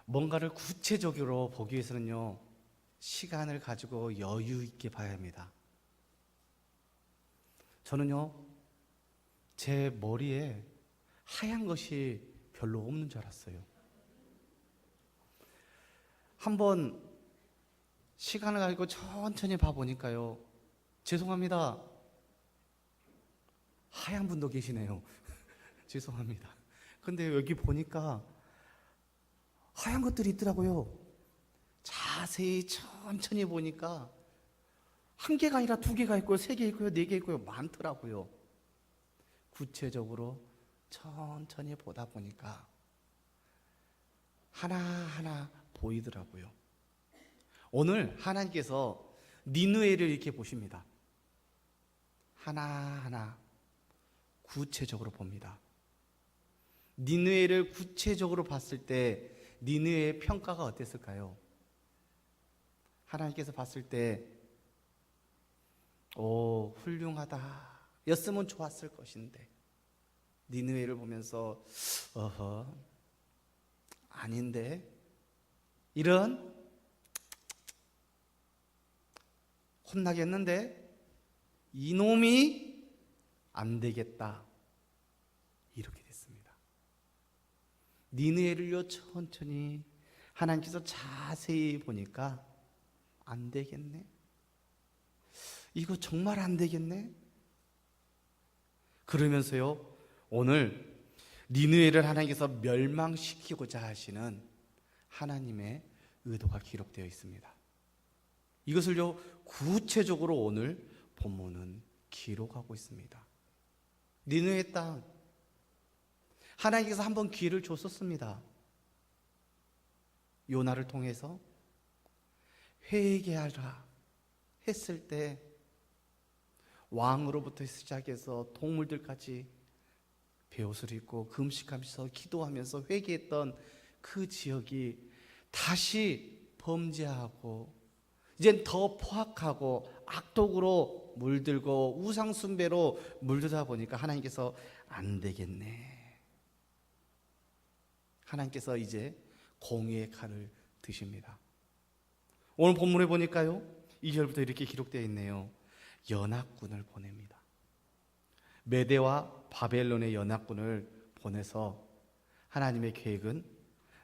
뭔가를 구체적으로 보기 위해서는요, 시간을 가지고 여유 있게 봐야 합니다. 저는요, 제 머리에 하얀 것이 별로 없는 줄 알았어요. 한번 시간을 가지고 천천히 봐보니까요, 죄송합니다, 하얀 분도 계시네요. 죄송합니다. 근데 여기 보니까 하얀 것들이 있더라고요. 자세히 천천히 보니까 한 개가 아니라 두 개가 있고요, 세 개 있고요, 네 개 있고요, 많더라고요. 구체적으로 천천히 보다 보니까 하나하나 보이더라고요. 오늘 하나님께서 니느웨를 이렇게 보십니다. 하나하나 구체적으로 봅니다. 니느웨를 구체적으로 봤을 때 니느웨의 평가가 어땠을까요? 하나님께서 봤을 때 오, 훌륭하다 였으면 좋았을 것인데, 니느웨를 보면서 어허, 아닌데, 이런, 혼나겠는데, 이놈이 안 되겠다, 이렇게 됐습니다. 니느웨를요 천천히 하나님께서 자세히 보니까 안 되겠네, 이거 정말 안 되겠네. 그러면서요, 오늘 니느웨를 하나님께서 멸망시키고자 하시는 하나님의 의도가 기록되어 있습니다. 이것을요 구체적으로 오늘 본문은 기록하고 있습니다. 니느웨 땅, 하나님께서 한번 기회를 줬었습니다. 요나를 통해서 회개하라 했을 때 왕으로부터 시작해서 동물들까지 베옷을 입고 금식하면서 기도하면서 회개했던 그 지역이 다시 범죄하고 이젠 더 포악하고 악독으로 물들고 우상숭배로 물들다 보니까 하나님께서 안 되겠네, 하나님께서 이제 공의의 칼을 드십니다. 오늘 본문에 보니까요 2절부터 이렇게 기록되어 있네요. 연합군을 보냅니다. 메대와 바벨론의 연합군을 보내서 하나님의 계획은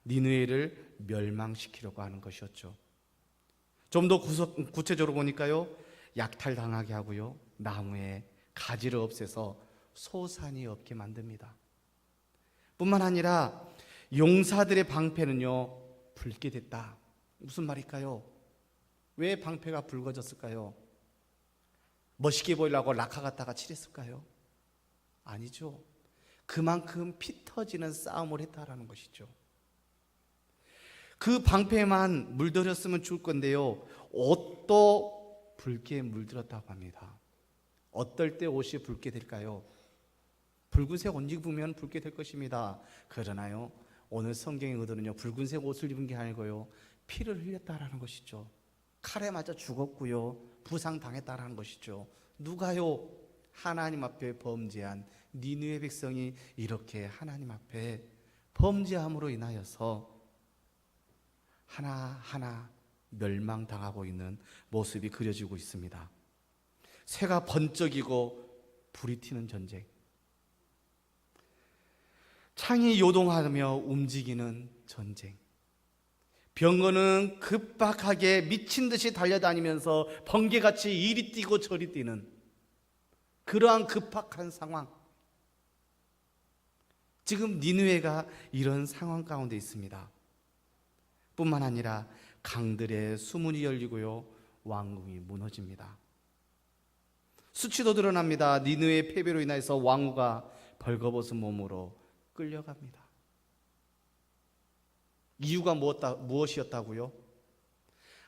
니느웨를 멸망시키려고 하는 것이었죠. 좀 더 구체적으로 보니까요 약탈당하게 하고요, 나무에 가지를 없애서 소산이 없게 만듭니다. 뿐만 아니라 용사들의 방패는요 붉게 됐다. 무슨 말일까요? 왜 방패가 붉어졌을까요? 멋있게 보이려고 락카 갖다가 칠했을까요? 아니죠. 그만큼 피 터지는 싸움을 했다라는 것이죠. 그 방패만 물들였으면 좋을 건데요, 옷도 붉게 물들었다고 합니다. 어떨 때 옷이 붉게 될까요? 붉은색 옷 입으면 붉게 될 것입니다. 그러나요, 오늘 성경의 의도는요 붉은색 옷을 입은 게 아니고요 피를 흘렸다라는 것이죠. 칼에 맞아 죽었고요, 부상당했다라는 것이죠. 누가요? 하나님 앞에 범죄한 니느웨 백성이 이렇게 하나님 앞에 범죄함으로 인하여서 하나하나 멸망당하고 있는 모습이 그려지고 있습니다. 새가 번쩍이고 불이 튀는 전쟁, 창이 요동하며 움직이는 전쟁, 병거는 급박하게 미친 듯이 달려다니면서 번개같이 이리 뛰고 저리 뛰는 그러한 급박한 상황. 지금 니느웨가 이런 상황 가운데 있습니다. 뿐만 아니라 강들의 수문이 열리고요, 왕궁이 무너집니다. 수치도 드러납니다. 니느웨의 패배로 인해서 왕후가 벌거벗은 몸으로 끌려갑니다. 이유가 무엇이었다고요?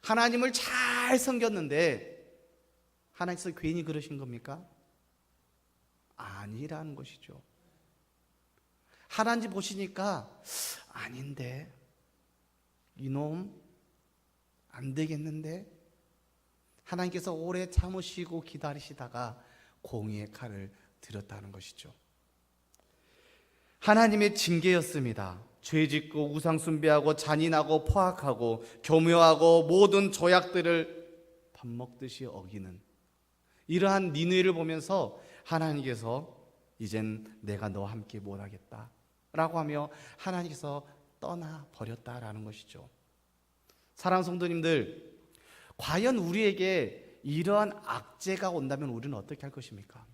하나님을 잘 섬겼는데 하나님께서 괜히 그러신 겁니까? 아니라는 것이죠. 하나님 보시니까 아닌데, 이놈 안 되겠는데, 하나님께서 오래 참으시고 기다리시다가 공의의 칼을 들였다는 것이죠. 하나님의 징계였습니다. 죄짓고 우상 숭배하고 잔인하고 포악하고 교묘하고 모든 조약들을 밥 먹듯이 어기는 이러한 니느웨를 보면서 하나님께서 이젠 내가 너와 함께 못하겠다 라고 하며 하나님께서 떠나버렸다라는 것이죠. 사랑하는 성도님들, 과연 우리에게 이러한 악재가 온다면 우리는 어떻게 할 것입니까?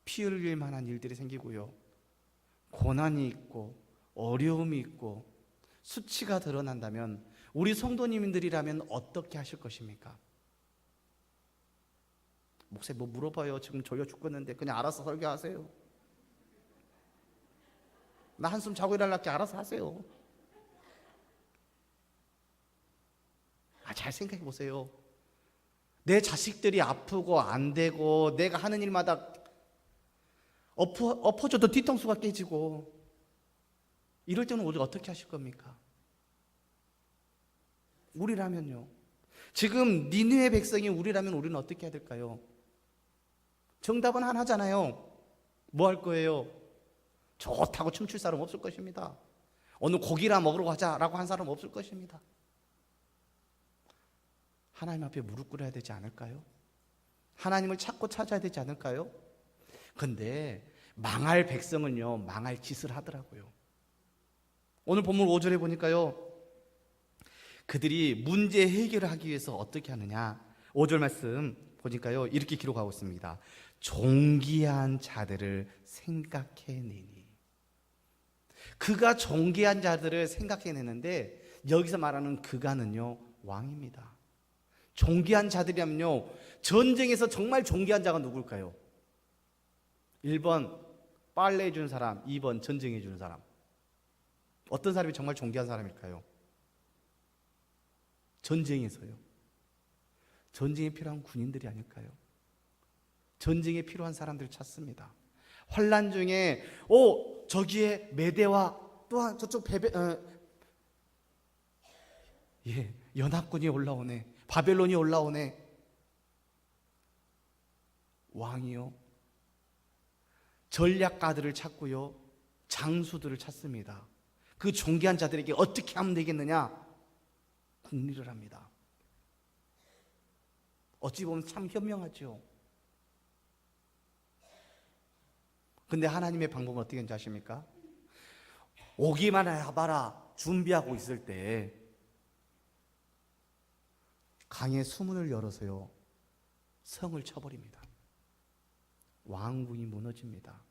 피 흘릴 만한 일들이 생기고요, 고난이 있고 어려움이 있고 수치가 드러난다면 우리 성도님들이라면 어떻게 하실 것입니까? 목사님 뭐 물어봐요. 지금 졸려 죽겠는데 그냥 알아서 설교하세요. 나 한숨 자고 일어날게 알아서 하세요. 잘 생각해 보세요. 내 자식들이 아프고 안 되고 내가 하는 일마다 엎어져도 뒤통수가 깨지고 이럴 때는 우리가 어떻게 하실 겁니까? 우리라면요. 지금 니느웨 백성이 우리라면 우리는 어떻게 해야 될까요? 정답은 하나잖아요. 뭐 할 거예요? 좋다고 춤출 사람 없을 것입니다. 오늘 고기나 먹으러 가자라고 한 사람 없을 것입니다. 하나님 앞에 무릎 꿇어야 되지 않을까요? 하나님을 찾고 찾아야 되지 않을까요? 근데 망할 백성은요, 망할 짓을 하더라고요. 오늘 본문 5절에 보니까요, 그들이 문제 해결을 하기 위해서 어떻게 하느냐, 5절 말씀 보니까요 이렇게 기록하고 있습니다. 존귀한 자들을 생각해내니. 그가 존귀한 자들을 생각해내는데 여기서 말하는 그가는요 왕입니다. 존귀한 자들이라면요, 전쟁에서 정말 존귀한 자가 누굴까요? 1번 빨래 해주는 사람, 2번 전쟁해 주는 사람. 어떤 사람이 정말 존귀한 사람일까요? 전쟁에서요. 전쟁에 필요한 군인들이 아닐까요? 전쟁에 필요한 사람들을 찾습니다. 환난 중에 저기에 메대와 또한 저쪽 연합군이 올라오네, 바벨론이 올라오네. 왕이요 전략가들을 찾고요, 장수들을 찾습니다. 그 존귀한 자들에게 어떻게 하면 되겠느냐? 국리를 합니다. 어찌 보면 참 현명하죠. 근데 하나님의 방법은 어떻게 하는지 아십니까? 오기만 해봐라 준비하고 있을 때 강의 수문을 열어서요 성을 쳐버립니다. 왕궁이 무너집니다.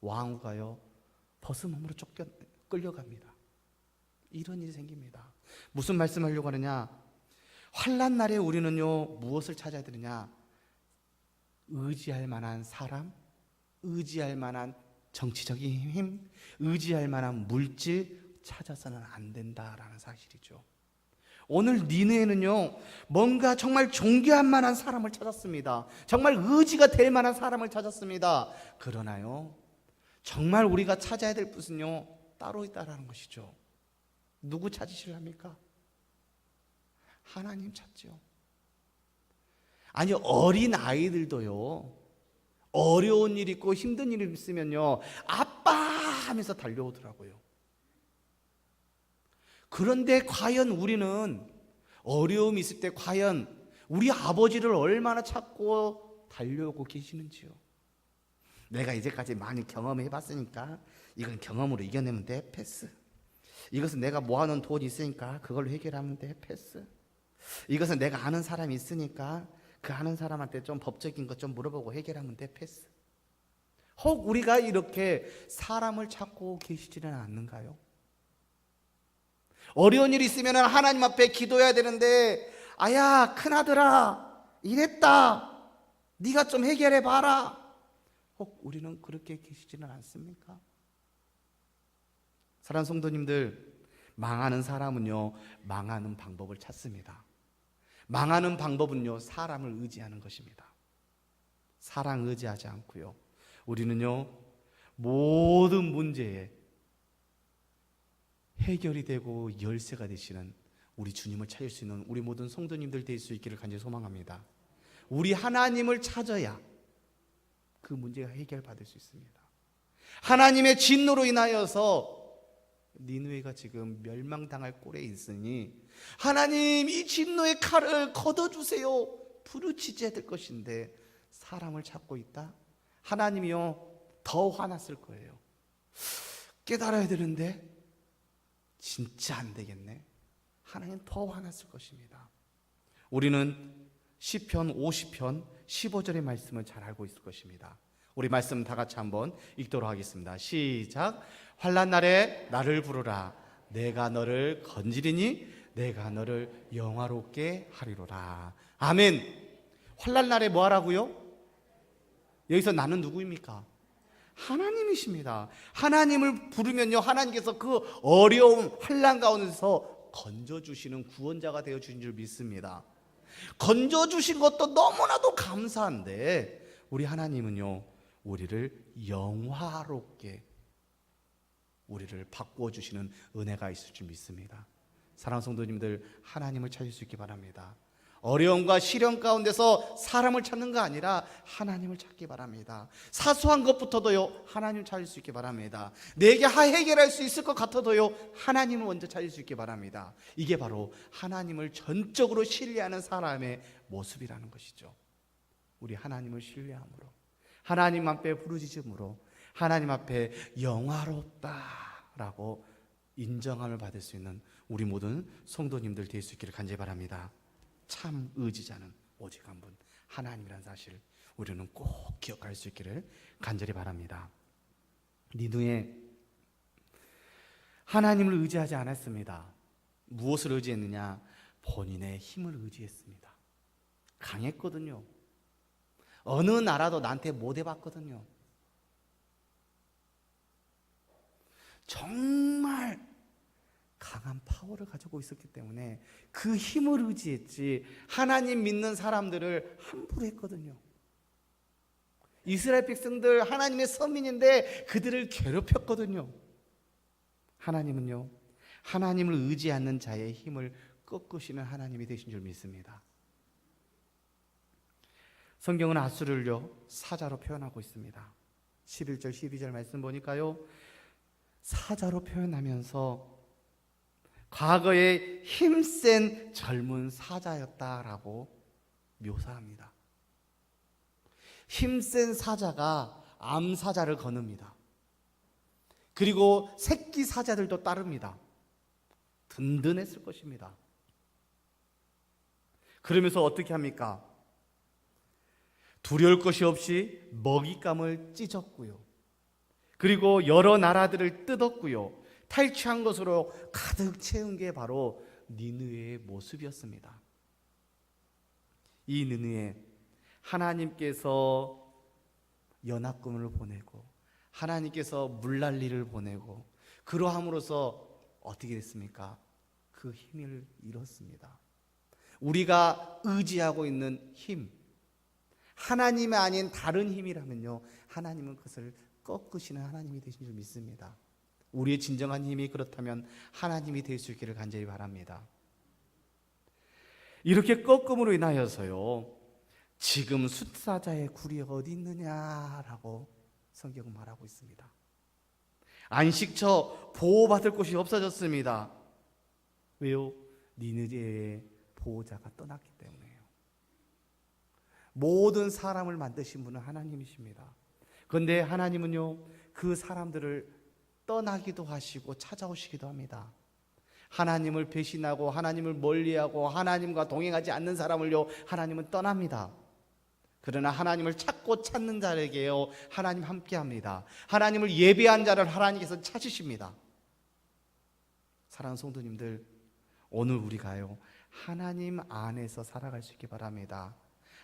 왕후가요 벗은 몸으로 끌려갑니다. 이런 일이 생깁니다. 무슨 말씀하려고 하느냐? 환난 날에 우리는요 무엇을 찾아야 되느냐? 의지할 만한 사람, 의지할 만한 정치적인 힘, 의지할 만한 물질 찾아서는 안 된다라는 사실이죠. 오늘 니느웨는요 뭔가 정말 존귀할 만한 사람을 찾았습니다. 정말 의지가 될 만한 사람을 찾았습니다. 그러나요 정말 우리가 찾아야 될 것은요 따로 있다라는 것이죠. 누구 찾으시랍니까? 하나님 찾죠. 아니 어린 아이들도요 어려운 일 있고 힘든 일 있으면요 아빠 하면서 달려오더라고요. 그런데 과연 우리는 어려움이 있을 때 과연 우리 아버지를 얼마나 찾고 달려오고 계시는지요? 내가 이제까지 많이 경험해 봤으니까 이건 경험으로 이겨내면 돼, 패스. 이것은 내가 모아놓은 돈이 있으니까 그걸로 해결하면 돼, 패스. 이것은 내가 아는 사람이 있으니까 그 아는 사람한테 좀 법적인 것 좀 물어보고 해결하면 돼, 패스. 혹 우리가 이렇게 사람을 찾고 계시지는 않는가요? 어려운 일이 있으면 하나님 앞에 기도해야 되는데 아야 큰아들아 이랬다 네가 좀 해결해 봐라. 혹 우리는 그렇게 계시지는 않습니까? 사랑하는 성도님들, 망하는 사람은요 망하는 방법을 찾습니다. 망하는 방법은요 사람을 의지하는 것입니다. 사랑 의지하지 않고요 우리는요 모든 문제에 해결이 되고 열쇠가 되시는 우리 주님을 찾을 수 있는 우리 모든 성도님들 될 수 있기를 간절히 소망합니다. 우리 하나님을 찾아야 그 문제가 해결받을 수 있습니다. 하나님의 진노로 인하여서 니느웨가 지금 멸망당할 꼴에 있으니 하나님 이 진노의 칼을 걷어주세요. 부르짖어야 될 것인데 사람을 찾고 있다? 하나님이요 더 화났을 거예요. 깨달아야 되는데 진짜 안 되겠네. 하나님 더 화났을 것입니다. 우리는 시편 50편 15절의 말씀을 잘 알고 있을 것입니다. 우리 말씀 다 같이 한번 읽도록 하겠습니다. 시작. 환난 날에 나를 부르라. 내가 너를 건지리니 내가 너를 영화롭게 하리로라. 아멘. 환난 날에 뭐 하라고요? 여기서 나는 누구입니까? 하나님이십니다. 하나님을 부르면요 하나님께서 그 어려움 환난 가운데서 건져주시는 구원자가 되어주신 줄 믿습니다. 건져주신 것도 너무나도 감사한데 우리 하나님은요 우리를 영화롭게 우리를 바꾸어 주시는 은혜가 있을 줄 믿습니다. 사랑하는 성도님들, 하나님을 찾을 수 있기 바랍니다. 어려움과 시련 가운데서 사람을 찾는 거 아니라 하나님을 찾기 바랍니다. 사소한 것부터도요 하나님을 찾을 수 있기 바랍니다. 내게 해결할 수 있을 것 같아도요 하나님을 먼저 찾을 수 있기 바랍니다. 이게 바로 하나님을 전적으로 신뢰하는 사람의 모습이라는 것이죠. 우리 하나님을 신뢰함으로, 하나님 앞에 부르짖음으로, 하나님 앞에 영화롭다라고 인정함을 받을 수 있는 우리 모든 성도님들 될 수 있기를 간절히 바랍니다. 참 의지자는 오직 한 분, 하나님이란 사실 우리는 꼭 기억할 수 있기를 간절히 바랍니다. 니느웨 하나님을 의지하지 않았습니다. 무엇을 의지했느냐? 본인의 힘을 의지했습니다. 강했거든요. 어느 나라도 나한테 못 해봤거든요. 정말 강한 파워를 가지고 있었기 때문에 그 힘을 의지했지 하나님 믿는 사람들을 함부로 했거든요. 이스라엘 백성들 하나님의 선민인데 그들을 괴롭혔거든요. 하나님은요 하나님을 의지하는 자의 힘을 꺾으시는 하나님이 되신 줄 믿습니다. 성경은 아수르를요 사자로 표현하고 있습니다. 11절 12절 말씀 보니까요 사자로 표현하면서 과거에 힘센 젊은 사자였다라고 묘사합니다. 힘센 사자가 암사자를 거늡니다. 그리고 새끼 사자들도 따릅니다. 든든했을 것입니다. 그러면서 어떻게 합니까? 두려울 것이 없이 먹잇감을 찢었고요. 그리고 여러 나라들을 뜯었고요. 탈취한 것으로 가득 채운 게 바로 니느웨의 모습이었습니다. 이 니느웨 하나님께서 연합군을 보내고 하나님께서 물난리를 보내고 그러함으로써 어떻게 됐습니까? 그 힘을 잃었습니다. 우리가 의지하고 있는 힘, 하나님이 아닌 다른 힘이라면요 하나님은 그것을 꺾으시는 하나님이 되신 줄 믿습니다. 우리의 진정한 힘이 그렇다면 하나님이 될 수 있기를 간절히 바랍니다. 이렇게 꺾음으로 인하여서요 지금 숫사자의 굴이 어디 있느냐라고 성경은 말하고 있습니다. 안식처 보호받을 곳이 없어졌습니다. 왜요? 니느웨의 보호자가 떠났기 때문에요. 모든 사람을 만드신 분은 하나님이십니다. 그런데 하나님은요 그 사람들을 떠나기도 하시고 찾아오시기도 합니다. 하나님을 배신하고 하나님을 멀리하고 하나님과 동행하지 않는 사람을요 하나님은 떠납니다. 그러나 하나님을 찾고 찾는 자에게요 하나님 함께합니다. 하나님을 예배한 자를 하나님께서 찾으십니다. 사랑하는 성도님들, 오늘 우리가요 하나님 안에서 살아갈 수 있기 바랍니다.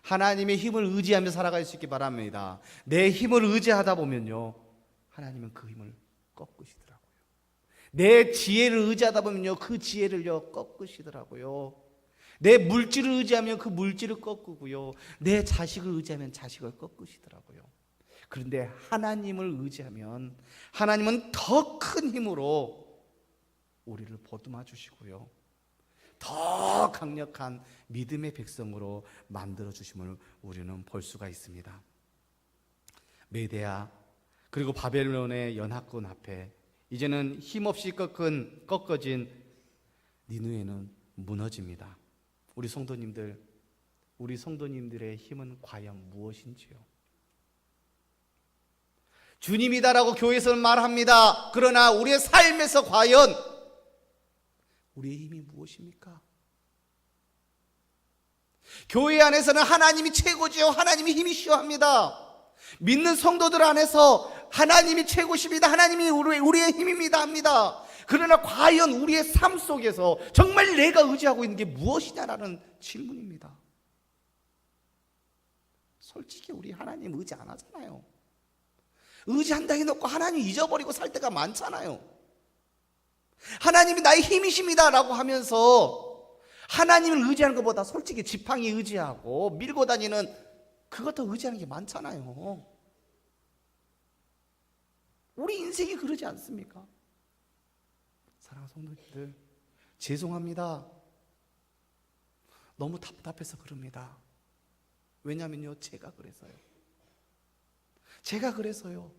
하나님의 힘을 의지하며 살아갈 수 있기 바랍니다. 내 힘을 의지하다 보면요 하나님은 그 힘을 꺾으시더라고요. 내 지혜를 의지하다 보면요 그 지혜를요 꺾으시더라고요. 내 물질을 의지하면 그 물질을 꺾으고요, 내 자식을 의지하면 자식을 꺾으시더라고요. 그런데 하나님을 의지하면 하나님은 더 큰 힘으로 우리를 보듬어 주시고요, 더 강력한 믿음의 백성으로 만들어 주심을 우리는 볼 수가 있습니다. 메대아 그리고 바벨론의 연합군 앞에 이제는 힘없이 꺾어진 니느웨는 무너집니다. 우리 성도님들의 힘은 과연 무엇인지요? 주님이다라고 교회에서는 말합니다. 그러나 우리의 삶에서 과연 우리의 힘이 무엇입니까? 교회 안에서는 하나님이 최고지요. 하나님이 힘이시오 합니다. 믿는 성도들 안에서 하나님이 최고십니다. 하나님이 우리의 힘입니다 합니다. 그러나 과연 우리의 삶 속에서 정말 내가 의지하고 있는 게 무엇이냐라는 질문입니다. 솔직히 우리 하나님 의지 안 하잖아요. 의지한다 해놓고 하나님 잊어버리고 살 때가 많잖아요. 하나님이 나의 힘이십니다 라고 하면서 하나님을 의지하는 것보다 솔직히 지팡이 의지하고 밀고 다니는 그것도 의지하는 게 많잖아요. 우리 인생이 그러지 않습니까? 사랑하는 성도님들, 죄송합니다. 너무 답답해서 그럽니다. 왜냐면요, 제가 그래서요.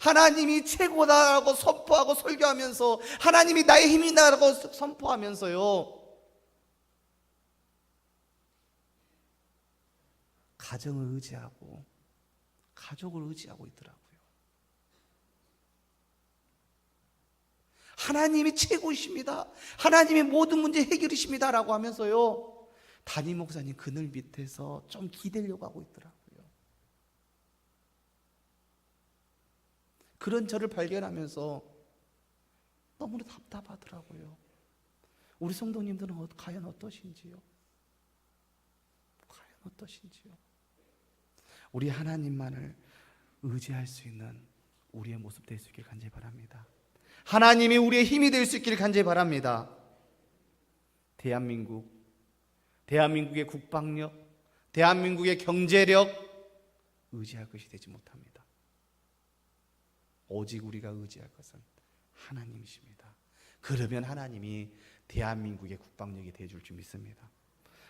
하나님이 최고다라고 선포하고 설교하면서 하나님이 나의 힘이다라고 선포하면서요, 가정을 의지하고 가족을 의지하고 있더라고요. 하나님이 최고이십니다. 하나님이 모든 문제 해결이십니다 라고 하면서요, 담임 목사님 그늘 밑에서 좀 기대려고 하고 있더라고요. 그런 저를 발견하면서 너무나 답답하더라고요. 우리 성도님들은 과연 어떠신지요? 우리 하나님만을 의지할 수 있는 우리의 모습 될 수 있길 간절히 바랍니다. 하나님이 우리의 힘이 될 수 있길 간절히 바랍니다. 대한민국의 국방력, 대한민국의 경제력 의지할 것이 되지 못합니다. 오직 우리가 의지할 것은 하나님이십니다. 그러면 하나님이 대한민국의 국방력이 되어줄 줄 믿습니다.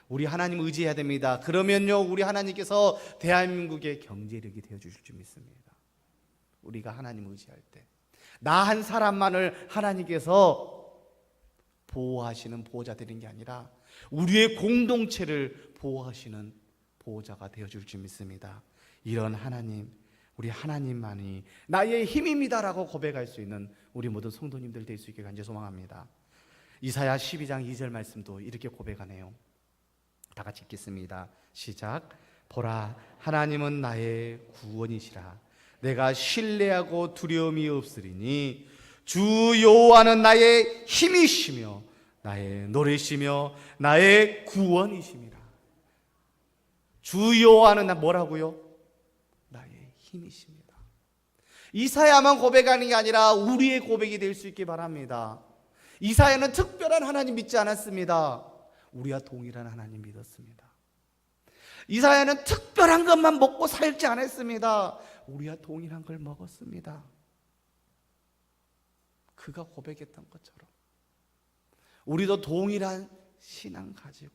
우리 하나님 의지해야 됩니다. 그러면요, 우리 하나님께서 대한민국의 경제력이 되어주실 줄 믿습니다. 우리가 하나님 의지할 때 나 한 사람만을 하나님께서 보호하시는 보호자 되는 게 아니라 우리의 공동체를 보호하시는 보호자가 되어줄 줄 믿습니다. 이런 하나님, 우리 하나님만이 나의 힘입니다라고 고백할 수 있는 우리 모든 성도님들 될 수 있게 간절히 소망합니다. 이사야 12장 2절 말씀도 이렇게 고백하네요. 다 같이 읽겠습니다. 시작. 보라, 하나님은 나의 구원이시라. 내가 신뢰하고 두려움이 없으리니 주 여호와는 나의 힘이시며 나의 노래시며 나의 구원이십니다. 주 여호와는 뭐라고요? 나의 힘이십니다. 이사야만 고백하는 게 아니라 우리의 고백이 될 수 있게 바랍니다. 이사야는 특별한 하나님 믿지 않았습니다. 우리와 동일한 하나님 믿었습니다. 이사야는 특별한 것만 먹고 살지 않았습니다. 우리와 동일한 걸 먹었습니다. 그가 고백했던 것처럼 우리도 동일한 신앙 가지고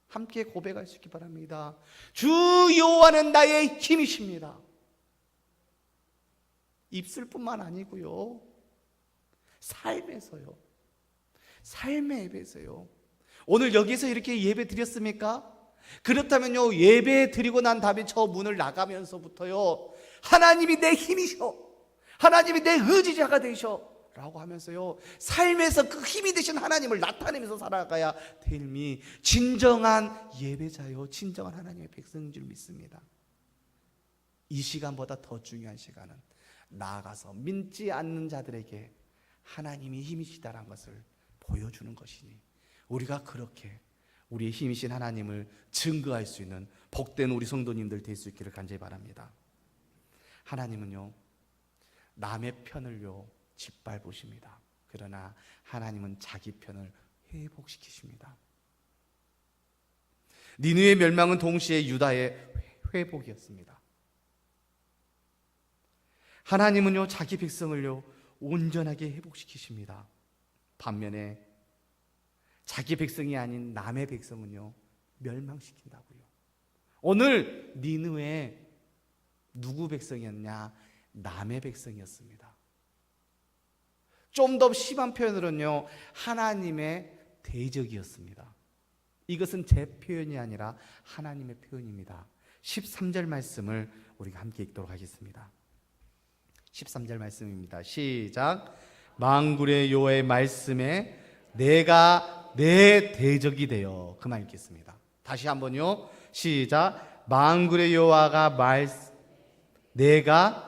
함께 고백할 수 있기 바랍니다. 주 여호와는 나의 힘이십니다. 입술뿐만 아니고요, 삶에서요, 삶의 예배에서요. 오늘 여기서 이렇게 예배 드렸습니까? 그렇다면요, 예배 드리고 난 다음에 저 문을 나가면서부터요, 하나님이 내 힘이셔, 하나님이 내 의지자가 되셔 라고 하면서요, 삶에서 그 힘이 되신 하나님을 나타내면서 살아가야 됨이 진정한 예배자요, 진정한 하나님의 백성인 줄 믿습니다. 이 시간보다 더 중요한 시간은 나아가서 믿지 않는 자들에게 하나님이 힘이시다라는 것을 보여주는 것이니 우리가 그렇게 우리의 힘이신 하나님을 증거할 수 있는 복된 우리 성도님들 될 수 있기를 간절히 바랍니다. 하나님은요, 남의 편을요 짓밟으십니다. 그러나 하나님은 자기 편을 회복시키십니다. 니느웨의 멸망은 동시에 유다의 회복이었습니다. 하나님은요, 자기 백성을요 온전하게 회복시키십니다. 반면에 자기 백성이 아닌 남의 백성은요 멸망시킨다고요. 오늘 니느웨 누구 백성이었냐? 남의 백성이었습니다. 좀 더 심한 표현으로는요, 하나님의 대적이었습니다. 이것은 제 표현이 아니라 하나님의 표현입니다. 13절 말씀을 우리가 함께 읽도록 하겠습니다. 13절 말씀입니다. 시작. 만군의 여호와의 말씀에 내가 내 대적이 되어, 그만 읽겠습니다. 다시 한번요. 시작. 만군의 여호와가 내가,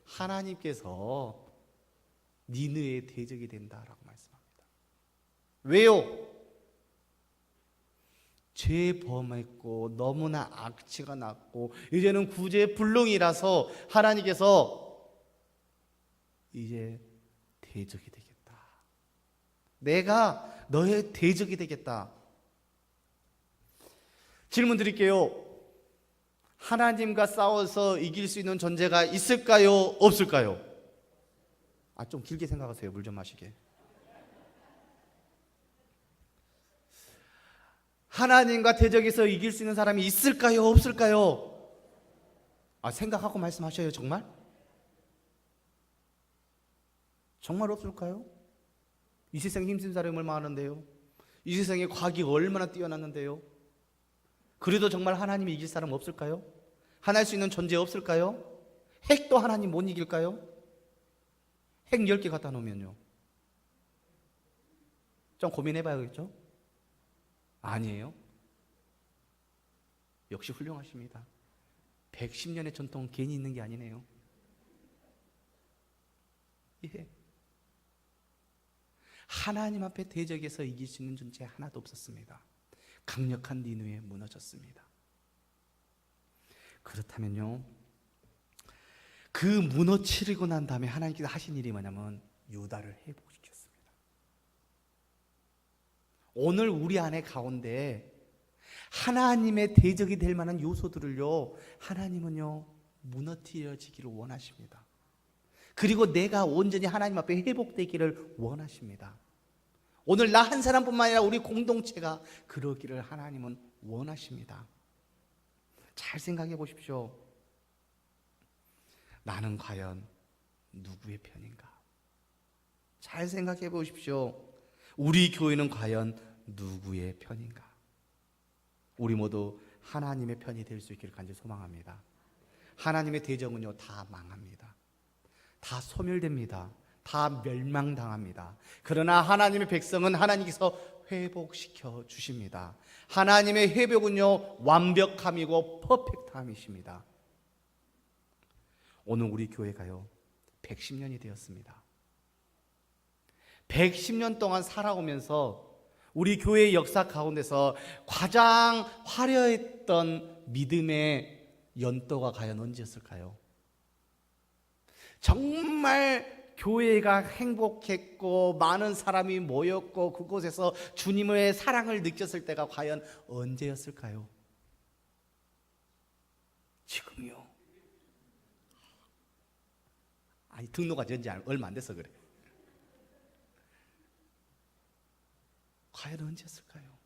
하나님께서 니느웨의 대적이 된다라고 말씀합니다. 왜요? 죄 범했고 너무나 악취가 났고 이제는 구제불능이라서 하나님께서 이제 대적이 되겠다. 내가 너의 대적이 되겠다. 질문 드릴게요. 하나님과 싸워서 이길 수 있는 존재가 있을까요? 없을까요? 좀 길게 생각하세요. 물 좀 마시게. 하나님과 대적에서 이길 수 있는 사람이 있을까요? 없을까요? 생각하고 말씀하셔요. 정말? 정말 없을까요? 이 세상에 힘쓴 사람이 얼마나 많은데요? 이 세상에 과학이 얼마나 뛰어났는데요? 그래도 정말 하나님이 이길 사람 없을까요? 하나 할 수 있는 존재 없을까요? 핵도 하나님 못 이길까요? 핵 10개 갖다 놓으면요, 좀 고민해 봐야겠죠? 아니에요. 역시 훌륭하십니다. 110년의 전통 괜히 있는 게 아니네요. 예. 하나님 앞에 대적에서 이길 수 있는 존재 하나도 없었습니다. 강력한 니느웨에 무너졌습니다. 그렇다면요, 그 무너뜨리고 난 다음에 하나님께서 하신 일이 뭐냐면 유다를 회복시켰습니다. 오늘 우리 안에 가운데 하나님의 대적이 될 만한 요소들을요, 하나님은요 무너뜨려지기를 원하십니다. 그리고 내가 온전히 하나님 앞에 회복되기를 원하십니다. 오늘 나 한 사람뿐만 아니라 우리 공동체가 그러기를 하나님은 원하십니다. 잘 생각해 보십시오. 나는 과연 누구의 편인가? 잘 생각해 보십시오. 우리 교회는 과연 누구의 편인가? 우리 모두 하나님의 편이 될 수 있기를 간절히 소망합니다. 하나님의 대적은요 다 망합니다. 다 소멸됩니다. 다 멸망당합니다. 그러나 하나님의 백성은 하나님께서 회복시켜 주십니다. 하나님의 회복은요 완벽함이고 퍼펙트함이십니다. 오늘 우리 교회가요 110년이 되었습니다. 110년 동안 살아오면서 우리 교회의 역사 가운데서 가장 화려했던 믿음의 연도가 과연 언제였을까요? 정말 교회가 행복했고 많은 사람이 모였고 그곳에서 주님의 사랑을 느꼈을 때가 과연 언제였을까요? 지금요. 등록한 지 얼마 안 돼서 그래. 과연 언제였을까요?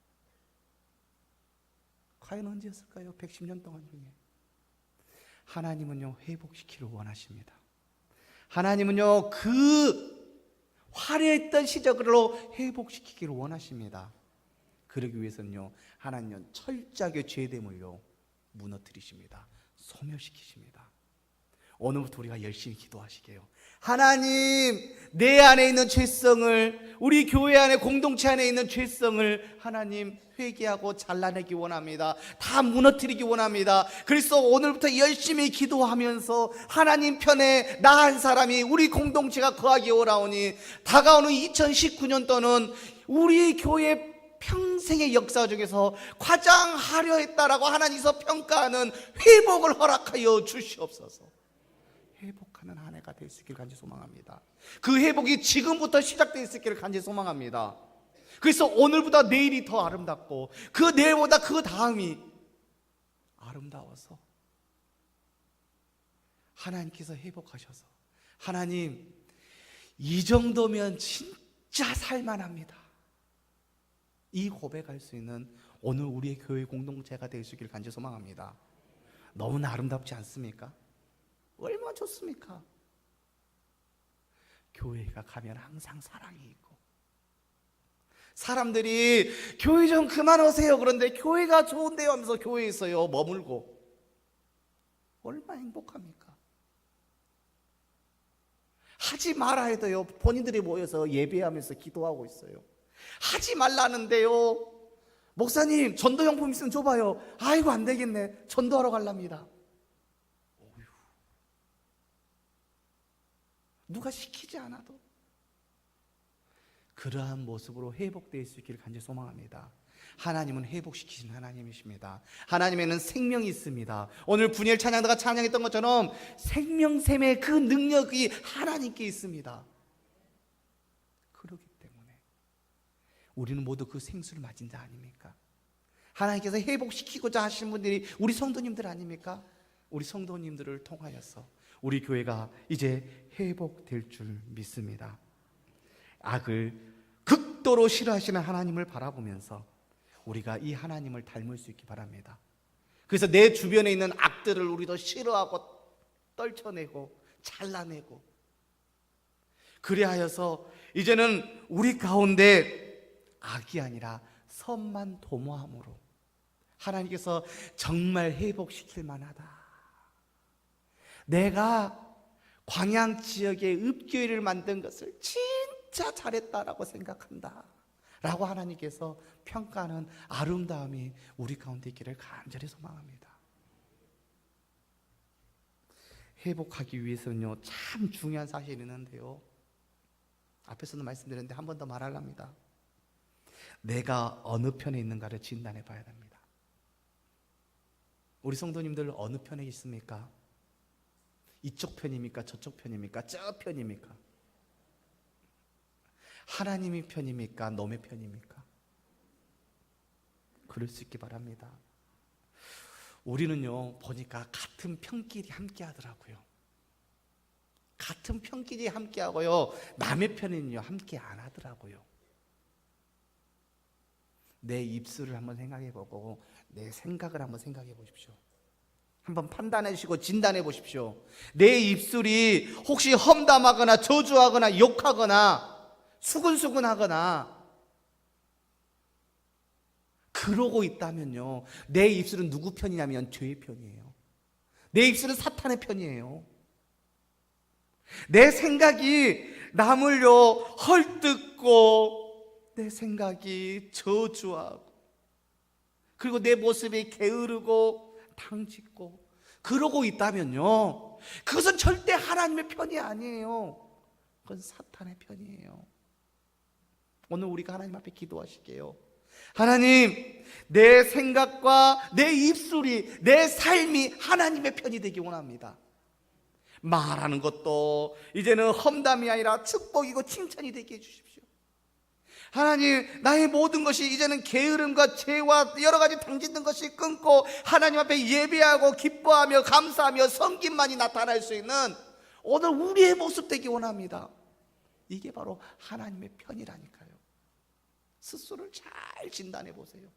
과연 언제였을까요? 110년 동안 중에 하나님은요 회복시키기를 원하십니다. 하나님은요 그 화려했던 시절로 회복시키기를 원하십니다. 그러기 위해서는요 하나님은 철저하게 죄됨을요 무너뜨리십니다. 소멸시키십니다. 오늘부터 우리가 열심히 기도하시게요. 하나님, 내 안에 있는 죄성을, 우리 교회 안에 공동체 안에 있는 죄성을 하나님 회개하고 잘라내기 원합니다. 다 무너뜨리기 원합니다. 그래서 오늘부터 열심히 기도하면서 하나님 편에 나 한 사람이 우리 공동체가 거하기 원하오니 다가오는 2019년도는 우리 교회 평생의 역사 중에서 가장 화려했다라고 하나님께서 평가하는 회복을 허락하여 주시옵소서. 회복하는 한 해가 될 수 있기를 간절히 소망합니다. 그 회복이 지금부터 시작되어 있기를 간절히 소망합니다. 그래서 오늘보다 내일이 더 아름답고 그 내일보다 그 다음이 아름다워서 하나님께서 회복하셔서 하나님 이 정도면 진짜 살만합니다. 이 고백할 수 있는 오늘 우리의 교회 공동체가 될 수 있기를 간절히 소망합니다. 너무나 아름답지 않습니까? 얼마나 좋습니까? 교회가 가면 항상 사랑이 있고, 사람들이 교회 좀 그만 오세요 그런데 교회가 좋은데요 하면서 교회에 있어요. 머물고 얼마나 행복합니까? 하지 말아 해도요 본인들이 모여서 예배하면서 기도하고 있어요. 하지 말라는데요, 목사님 전도용품 있으면 줘봐요. 아이고 안 되겠네, 전도하러 갈랍니다. 어휴. 누가 시키지 않아도 그러한 모습으로 회복될 수 있기를 간절히 소망합니다. 하나님은 회복시키신 하나님이십니다. 하나님에는 생명이 있습니다. 오늘 분열 찬양대가 찬양했던 것처럼 생명샘의 그 능력이 하나님께 있습니다. 그렇기 때문에 우리는 모두 그 생수를 맞은 자 아닙니까? 하나님께서 회복시키고자 하시는 분들이 우리 성도님들 아닙니까? 우리 성도님들을 통하여서 우리 교회가 이제 회복될 줄 믿습니다. 악을 극도로 싫어하시는 하나님을 바라보면서 우리가 이 하나님을 닮을 수 있기 바랍니다. 그래서 내 주변에 있는 악들을 우리도 싫어하고 떨쳐내고 잘라내고, 그리하여서 이제는 우리 가운데 악이 아니라 선만 도모함으로 하나님께서 정말 회복시킬 만하다, 내가 광양 지역에 읍교회를 만든 것을 진짜 잘했다라고 생각한다 라고 하나님께서 평가하는 아름다움이 우리 가운데 있기를 간절히 소망합니다. 회복하기 위해서는요 참 중요한 사실이 있는데요, 앞에서도 말씀드렸는데 한 번 더 말하랍니다. 내가 어느 편에 있는가를 진단해 봐야 됩니다. 우리 성도님들 어느 편에 있습니까? 이쪽 편입니까? 저쪽 편입니까? 저 편입니까? 하나님의 편입니까? 놈의 편입니까? 그럴 수 있기 바랍니다. 우리는요 보니까 같은 편끼리 함께 하더라고요. 같은 편끼리 함께 하고요, 남의 편은요 함께 안 하더라고요. 내 입술을 한번 생각해 보고 내 생각을 한번 생각해 보십시오. 한번 판단해 주시고 진단해 보십시오. 내 입술이 혹시 험담하거나 저주하거나 욕하거나 수근수근하거나 그러고 있다면요, 내 입술은 누구 편이냐면 죄의 편이에요. 내 입술은 사탄의 편이에요. 내 생각이 남을요 헐뜯고, 내 생각이 저주하고, 그리고 내 모습이 게으르고 당짓고 그러고 있다면요, 그것은 절대 하나님의 편이 아니에요. 그건 사탄의 편이에요. 오늘 우리가 하나님 앞에 기도하실게요. 하나님, 내 생각과 내 입술이, 내 삶이 하나님의 편이 되기 원합니다. 말하는 것도 이제는 험담이 아니라 축복이고 칭찬이 되게 해주십시오. 하나님, 나의 모든 것이 이제는 게으름과 죄와 여러 가지 당짓는 것이 끊고 하나님 앞에 예배하고 기뻐하며 감사하며 섬김만이 나타날 수 있는 오늘 우리의 모습 되기 원합니다. 이게 바로 하나님의 편이라니까요. 스스로를 잘 진단해 보세요.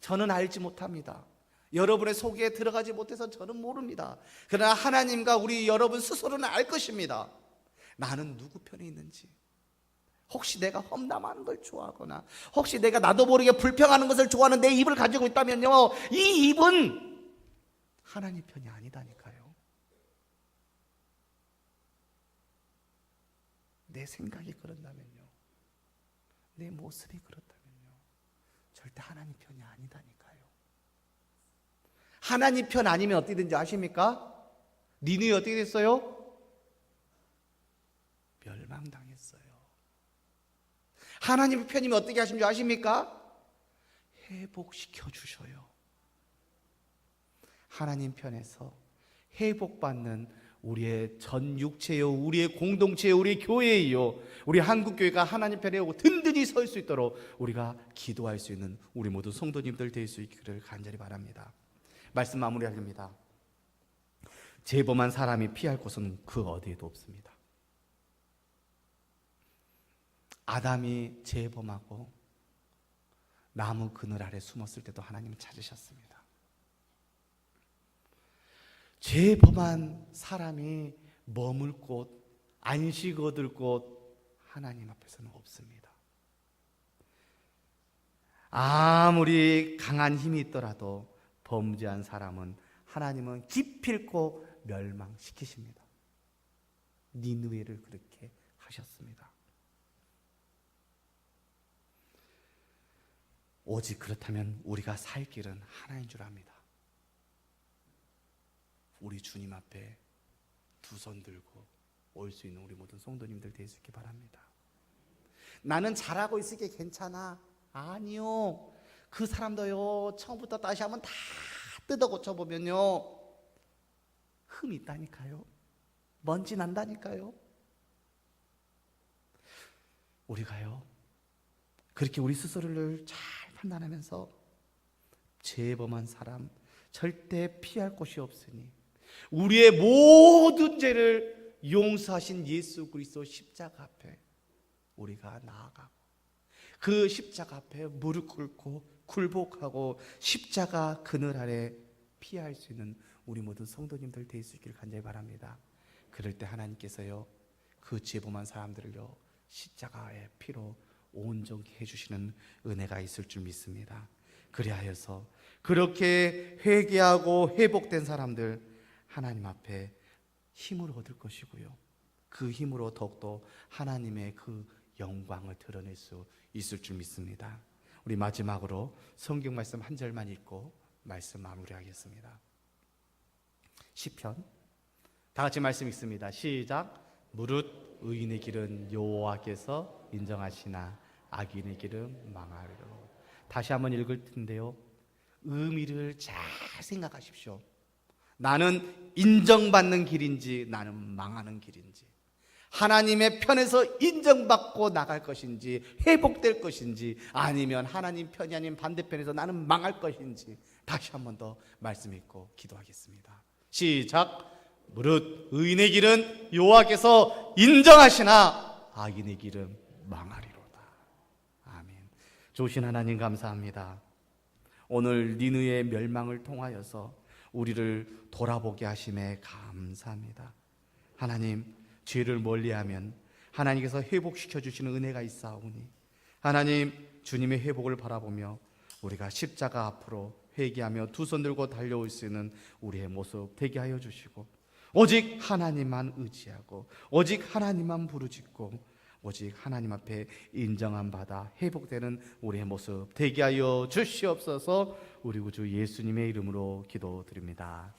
저는 알지 못합니다. 여러분의 속에 들어가지 못해서 저는 모릅니다. 그러나 하나님과 우리 여러분 스스로는 알 것입니다. 나는 누구 편에 있는지, 혹시 내가 험담하는 걸 좋아하거나 혹시 내가 나도 모르게 불평하는 것을 좋아하는 내 입을 가지고 있다면요, 이 입은 하나님 편이 아니다니까요. 내 생각이 그런다면요, 내 모습이 그렇다면요, 절대 하나님 편이 아니다니까요. 하나님 편 아니면 어떻게 되는지 아십니까? 니느웨 어떻게 됐어요? 멸망당했어요. 하나님의 편이면 어떻게 하신 줄 아십니까? 회복시켜 주셔요. 하나님 편에서 회복받는 우리의 전 육체요, 우리의 공동체요, 우리의 교회요, 우리 한국교회가 하나님 편에 오고 든든히 설 수 있도록 우리가 기도할 수 있는 우리 모두 성도님들 될 수 있기를 간절히 바랍니다. 말씀 마무리하겠습니다. 죄범한 사람이 피할 곳은 그 어디에도 없습니다. 아담이 죄범하고 나무 그늘 아래 숨었을 때도 하나님은 찾으셨습니다. 죄 범한 사람이 머물 곳, 안식 얻을 곳 하나님 앞에서는 없습니다. 아무리 강한 힘이 있더라도 범죄한 사람은 하나님은 기필코 멸망시키십니다. 니느웨를 그렇게 하셨습니다. 오직 그렇다면 우리가 살 길은 하나인 줄 압니다. 우리 주님 앞에 두 손 들고 올 수 있는 우리 모든 성도님들 될 수 있기 바랍니다. 나는 잘하고 있으니까 괜찮아. 아니요. 그 사람도요, 처음부터 다시 한번 다 뜯어 고쳐보면요, 흠이 있다니까요. 먼지 난다니까요. 우리가요, 그렇게 우리 스스로를 잘 판단하면서 죄 범한 사람 절대 피할 곳이 없으니 우리의 모든 죄를 용서하신 예수 그리스도 십자가 앞에 우리가 나아가고 그 십자가 앞에 무릎 꿇고 굴복하고 십자가 그늘 아래 피할 수 있는 우리 모든 성도님들 될 수 있기를 간절히 바랍니다. 그럴 때 하나님께서요, 그 죄 범한 사람들을요, 십자가의 피로 온전히 해주시는 은혜가 있을 줄 믿습니다. 그리하여서 그렇게 회개하고 회복된 사람들 하나님 앞에 힘을 얻을 것이고요, 그 힘으로 더욱더 하나님의 그 영광을 드러낼 수 있을 줄 믿습니다. 우리 마지막으로 성경 말씀 한 절만 읽고 말씀 마무리하겠습니다. 시편 다 같이 말씀 읽습니다. 시작. 무릇 의인의 길은 여호와께서 인정하시나 악인의 길은 망하리로. 다시 한번 읽을 텐데요, 의미를 잘 생각하십시오. 나는 인정받는 길인지 나는 망하는 길인지, 하나님의 편에서 인정받고 나갈 것인지 회복될 것인지, 아니면 하나님 편이 아닌 반대편에서 나는 망할 것인지, 다시 한 번 더 말씀 읽고 기도하겠습니다. 시작. 무릇 의인의 길은 여호와께서 인정하시나 악인의 길은 망하리로다. 아멘. 좋으신 하나님 감사합니다. 오늘 니느의 멸망을 통하여서 우리를 돌아보게 하심에 감사합니다. 하나님, 죄를 멀리하면 하나님께서 회복시켜 주시는 은혜가 있사오니 하나님, 주님의 회복을 바라보며 우리가 십자가 앞으로 회개하며 두 손 들고 달려올 수 있는 우리의 모습 되게 하여 주시고, 오직 하나님만 의지하고 오직 하나님만 부르짖고 오직 하나님 앞에 인정함 받아 회복되는 우리의 모습 되게 하여 주시옵소서. 우리 구주 예수님의 이름으로 기도드립니다.